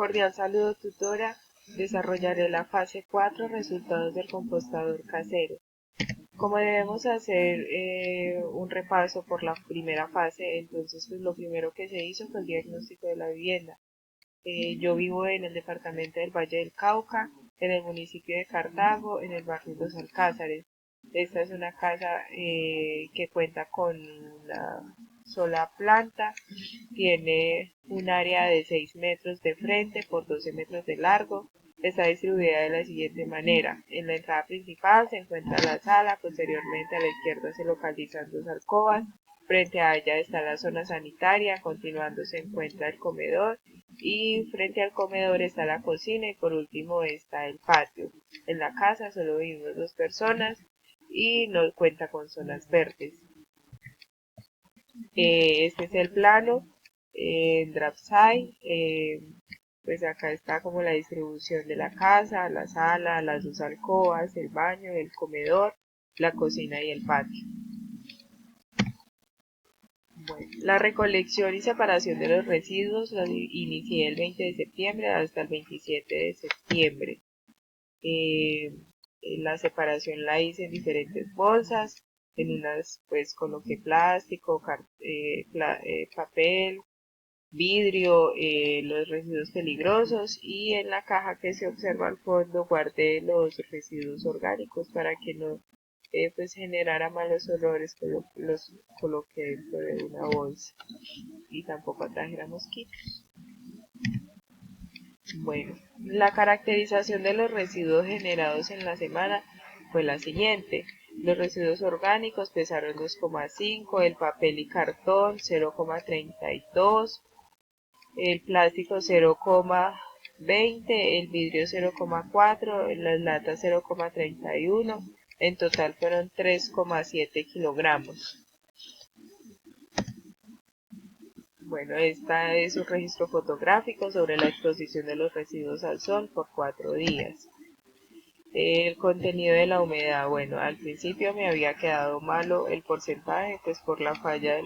Cordial saludo, tutora. Desarrollaré la fase 4, resultados del compostador casero. Como debemos hacer un repaso por la primera fase, entonces pues lo primero que se hizo fue el diagnóstico de la vivienda. Yo vivo en el departamento del Valle del Cauca, en el municipio de Cartago, en el barrio Los Alcázares. Esta es una casa que cuenta con una sola planta, tiene un área de 6 metros de frente por 12 metros de largo. Está distribuida de la siguiente manera. En la entrada principal se encuentra la sala, posteriormente a la izquierda se localizan dos alcobas, frente a ella está la zona sanitaria, continuando se encuentra el comedor y frente al comedor está la cocina y por último está el patio. En la casa solo vivimos dos personas y no cuenta con zonas verdes. Este es el plano en DraftSide. Pues acá está como la distribución de la casa, la sala, las dos alcobas, el baño, el comedor, la cocina y el patio. Bueno, la recolección y separación de los residuos la inicié el 20 de septiembre hasta el 27 de septiembre. La separación la hice en diferentes bolsas, en unas pues coloqué plástico, papel, vidrio, los residuos peligrosos y en la caja que se observa al fondo guardé los residuos orgánicos para que no pues generara malos olores, los coloqué dentro de una bolsa y tampoco atrajera mosquitos. Bueno, la caracterización de los residuos generados en la semana fue la siguiente. Los residuos orgánicos pesaron 2,5, el papel y cartón 0,32, el plástico 0,20, el vidrio 0,4, las latas 0,31, en total fueron 3,7 kilogramos. Bueno, esta es un registro fotográfico sobre la exposición de los residuos al sol por 4 días. El contenido de la humedad, bueno, al principio me había quedado malo el porcentaje, pues por la falla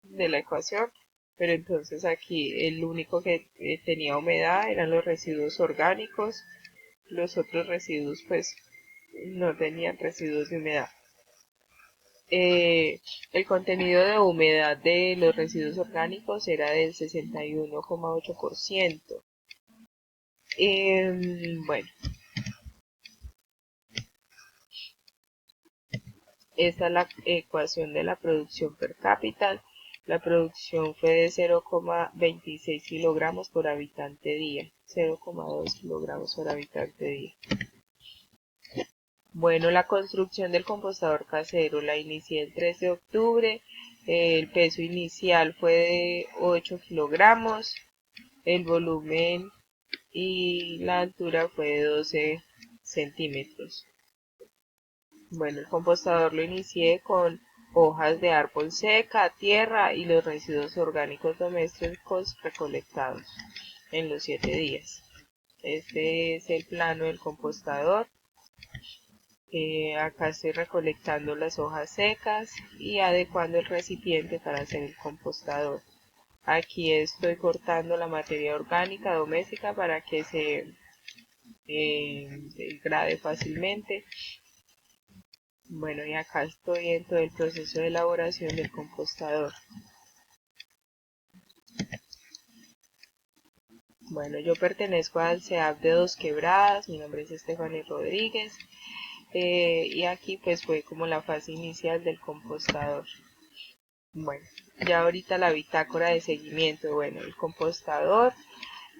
de la ecuación, pero entonces aquí el único que tenía humedad eran los residuos orgánicos, los otros residuos pues no tenían residuos de humedad. El contenido de humedad de los residuos orgánicos era del 61,8%. Bueno, esta es la ecuación de la producción per cápita. La producción fue de 0,26 kilogramos por habitante día, 0,2 kilogramos por habitante día. Bueno, la construcción del compostador casero la inicié el 3 de octubre. El peso inicial fue de 8 kilogramos. El volumen y la altura fue de 12 centímetros. Bueno, el compostador lo inicié con hojas de árbol seca, tierra y los residuos orgánicos domésticos recolectados en los 7 días. Este es el plano del compostador. Acá estoy recolectando las hojas secas y adecuando el recipiente para hacer el compostador. Aquí estoy cortando la materia orgánica doméstica para que se degrade fácilmente. Bueno, y acá estoy en todo el proceso de elaboración del compostador. Bueno, yo pertenezco al CEAP de Dos Quebradas, mi nombre es Estefanía Rodríguez. Y aquí pues fue como la fase inicial del compostador. Bueno, ya ahorita la bitácora de seguimiento. Bueno, el compostador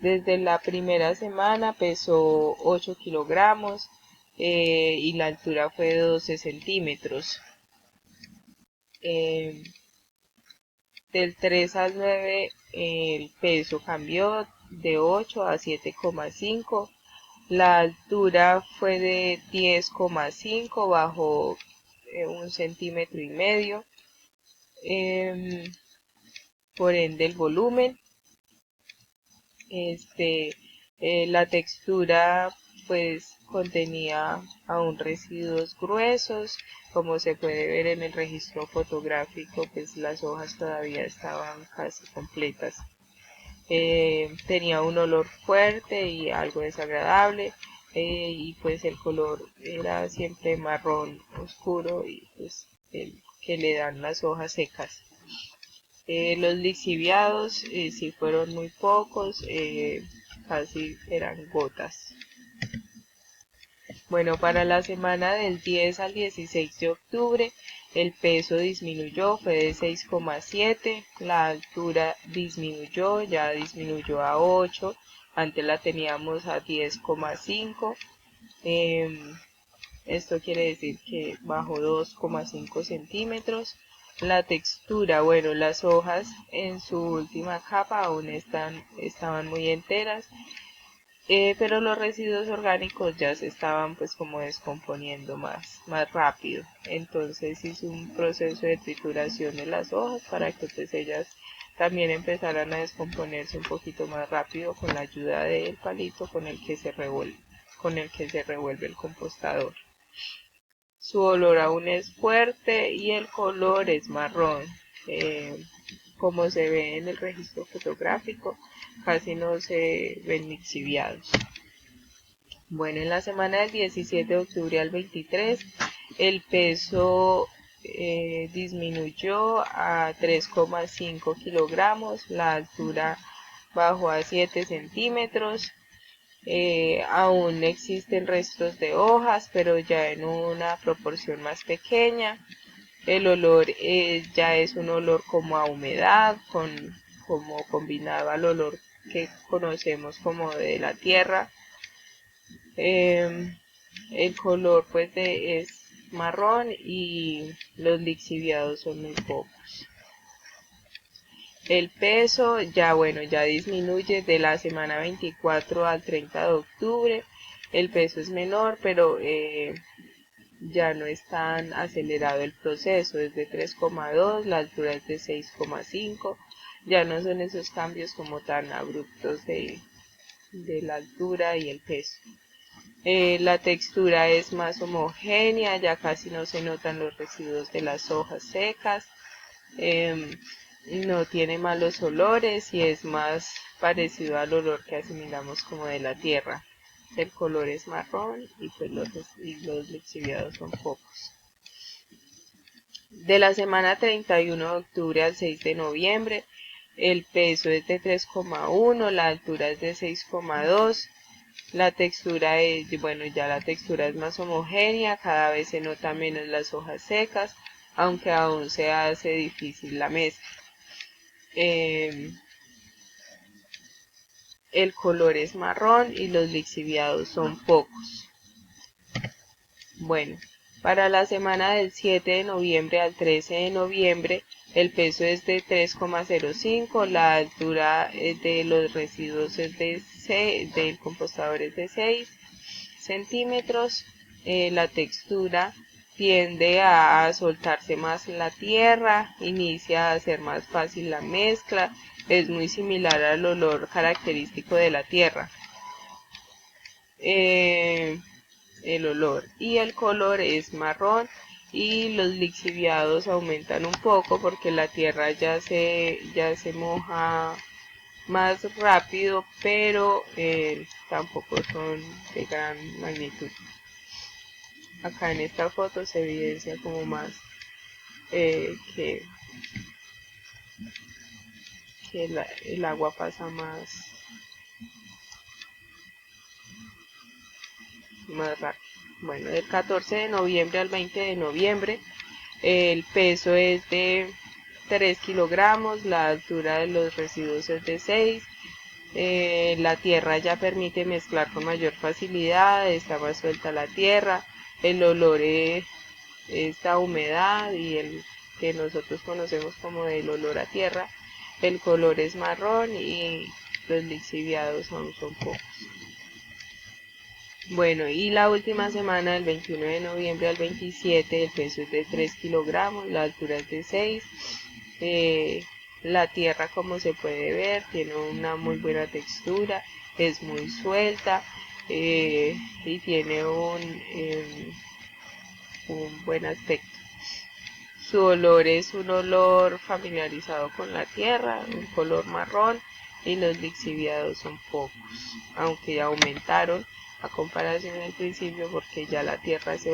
desde la primera semana pesó 8 kilogramos y la altura fue de 12 centímetros. Del 3 al 9 el peso cambió de 8 a 7,5. La altura fue de 10,5, bajó 1,5 centímetros. Por ende el volumen, la textura pues contenía aún residuos gruesos, como se puede ver en el registro fotográfico, pues las hojas todavía estaban casi completas. tenía un olor fuerte y algo desagradable, y pues el color era siempre marrón oscuro y pues el que le dan las hojas secas. Los lixiviados sí fueron muy pocos, casi eran gotas. Bueno, para la semana del 10 al 16 de octubre, el peso disminuyó, fue de 6,7, la altura disminuyó, ya disminuyó a 8, antes la teníamos a 10,5. Esto quiere decir que bajó 2,5 centímetros. La textura, bueno, las hojas en su última capa aún estaban muy enteras, pero los residuos orgánicos ya se estaban pues como descomponiendo más rápido. Entonces hice un proceso de trituración de las hojas para que pues ellas también empezaran a descomponerse un poquito más rápido con la ayuda del palito con el que se revuelve el compostador. Su olor aún es fuerte y el color es marrón. Como se ve en el registro fotográfico, casi no se ven lixiviados. Bueno, en la semana del 17 de octubre al 23, el peso disminuyó a 3,5 kilogramos, la altura bajó a 7 centímetros. Aún existen restos de hojas, pero ya en una proporción más pequeña. El olor ya es un olor como a humedad, como combinado al olor que conocemos como de la tierra. El color pues es marrón y los lixiviados son muy pocos. El peso ya disminuye de la semana 24 al 30 de octubre. El peso es menor, pero ya no es tan acelerado el proceso, es de 3,2, la altura es de 6,5. Ya no son esos cambios como tan abruptos de la altura y el peso. La textura es más homogénea, ya casi no se notan los residuos de las hojas secas. No tiene malos olores y es más parecido al olor que asimilamos como de la tierra. El color es marrón y pues los lixiviados son pocos. De la semana 31 de octubre al 6 de noviembre, el peso es de 3,1, la altura es de 6,2. La textura la textura es más homogénea, cada vez se nota menos las hojas secas, aunque aún se hace difícil la mezcla. El color es marrón y los lixiviados son pocos. Bueno, para la semana del 7 de noviembre al 13 de noviembre, el peso es de 3,05, la altura de los residuos es del compostador es de 6 centímetros. La textura tiende a soltarse más en la tierra, inicia a ser más fácil la mezcla, es muy similar al olor característico de la tierra. El olor y el color es marrón y los lixiviados aumentan un poco porque la tierra ya se moja más rápido, pero tampoco son de gran magnitud. Acá en esta foto se evidencia como más que el agua pasa más rápido. Bueno, del 14 de noviembre al 20 de noviembre, el peso es de 3 kilogramos, la altura de los residuos es de 6. La tierra ya permite mezclar con mayor facilidad, está más suelta la tierra, el olor es esta humedad y el que nosotros conocemos como el olor a tierra. El color es marrón y los lixiviados son pocos. Bueno, y la última semana, del 21 de noviembre al 27, el peso es de 3 kilogramos, la altura es de 6. La tierra, como se puede ver, tiene una muy buena textura, es muy suelta y tiene un buen aspecto. Su olor es un olor familiarizado con la tierra, un color marrón. y los lixiviados son pocos, aunque ya aumentaron a comparación del principio porque ya la tierra se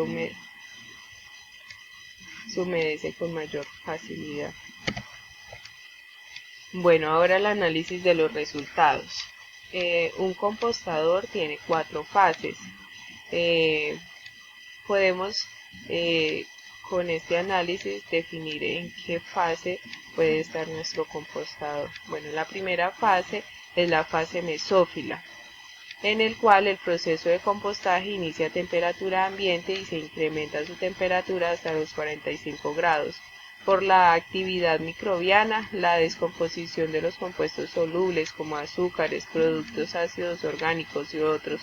humedece con mayor facilidad. Bueno, ahora el análisis de los resultados. Un compostador tiene 4 fases. Podemos con este análisis definir en qué fase puede estar nuestro compostador. Bueno, la primera fase es la fase mesófila, en el cual el proceso de compostaje inicia a temperatura ambiente y se incrementa su temperatura hasta los 45 grados por la actividad microbiana, la descomposición de los compuestos solubles como azúcares, productos ácidos orgánicos y otros.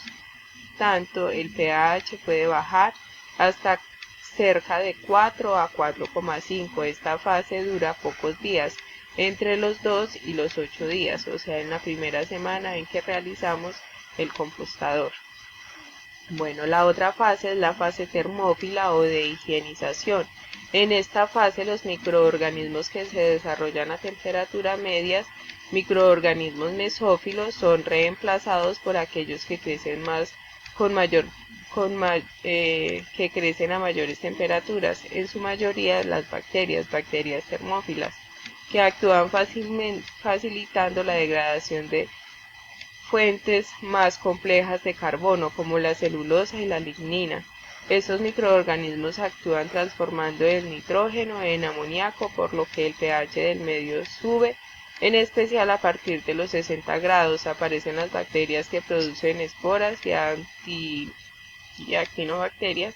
Tanto el pH puede bajar hasta cerca de 4 a 4,5. Esta fase dura pocos días, entre los 2 y los 8 días, o sea, en la primera semana en que realizamos el compostador. Bueno, la otra fase es la fase termófila o de higienización. En esta fase los microorganismos que se desarrollan a temperatura medias, microorganismos mesófilos, son reemplazados por aquellos que crecen que crecen a mayores temperaturas, en su mayoría las bacterias termófilas, que actúan facilitando la degradación de fuentes más complejas de carbono como la celulosa y la lignina. Estos microorganismos actúan transformando el nitrógeno en amoníaco, por lo que el pH del medio sube. En especial a partir de los 60 grados aparecen las bacterias que producen esporas y actinobacterias,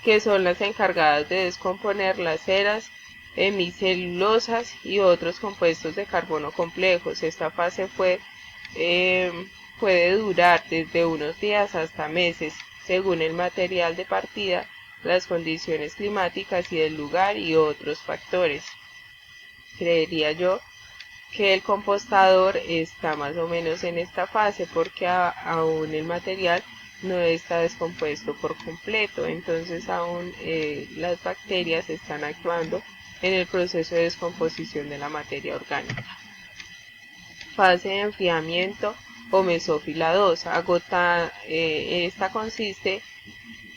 que son las encargadas de descomponer las ceras hemicelulosas y otros compuestos de carbono complejos. Esta fase puede durar desde unos días hasta meses, según el material de partida, las condiciones climáticas y del lugar y otros factores. Creería yo que el compostador está más o menos en esta fase porque aún el material no está descompuesto por completo, entonces aún las bacterias están actuando en el proceso de descomposición de la materia orgánica. Fase de enfriamiento o mesófila 2. Esta consiste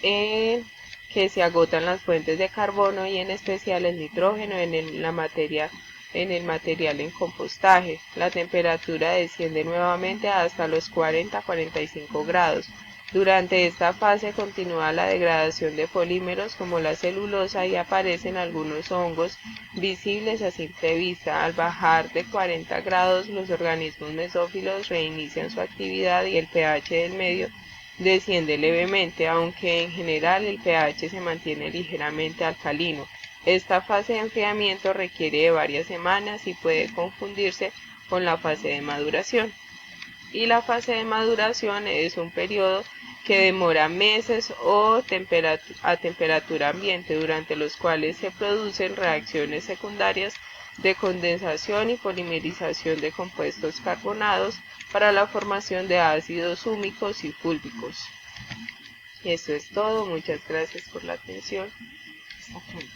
en que se agotan las fuentes de carbono y en especial el nitrógeno en el material en compostaje. La temperatura desciende nuevamente hasta los 40-45 grados. Durante esta fase continúa la degradación de polímeros como la celulosa y aparecen algunos hongos visibles a simple vista. Al bajar de 40 grados, los organismos mesófilos reinician su actividad y el pH del medio desciende levemente, aunque en general el pH se mantiene ligeramente alcalino. Esta fase de enfriamiento requiere de varias semanas y puede confundirse con la fase de maduración. Y la fase de maduración es un periodo que demora meses a temperatura ambiente, durante los cuales se producen reacciones secundarias de condensación y polimerización de compuestos carbonados para la formación de ácidos húmicos y fúlbicos. Eso es todo, muchas gracias por la atención. Hasta pronto.